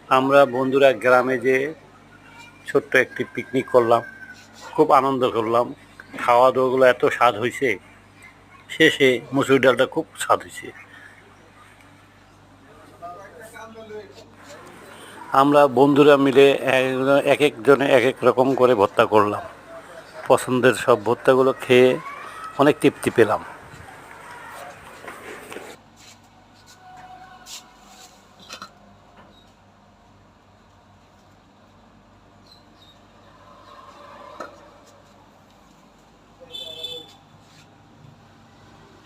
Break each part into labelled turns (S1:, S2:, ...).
S1: আমরা বন্ধুরা গ্রামে যে ছোট্ট একটি পিকনিক করলাম, খুব আনন্দ করলাম। খাওয়া দাওয়াগুলো এত স্বাদ হয়েছে, শেষে মুসুর ডালটা খুব স্বাদ হয়েছে। আমরা বন্ধুরা মিলে এক একজনে এক এক রকম করে ভর্তা করলাম। পছন্দের সব ভর্তাগুলো খেয়ে অনেক তৃপ্তি পেলাম।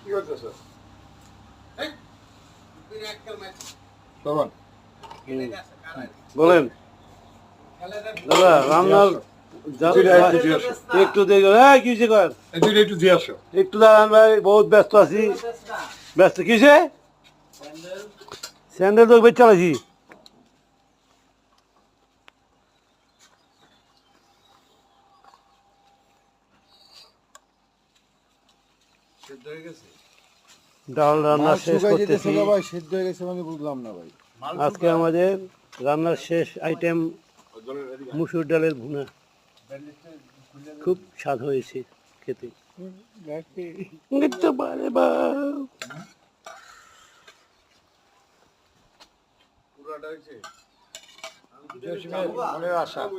S2: কি করতেছ? তখন
S1: বলেন দাদা, রান্নার একটু দেখো। হ্যাঁ, কিসে কর
S2: একটু দিয়ে আসো।
S1: একটু দাঁড়ান ভাই, বহুত ব্যস্ত আছি। ব্যস্ত কিসে? স্যান্ডেল তো বেচ চালাইছি। ডাল রান্না শেষ করতেছি।
S2: ভাই সিদ্ধ হয়ে গেছে মানে বুঝলাম না ভাই।
S1: আজকে আমাদের রান্নার শেষ আইটেম মুসুর ডালের ভুনা। খুব স্বাদ হয়েছে খেতে।
S2: পুরাটা হয়েছে মনের আশা।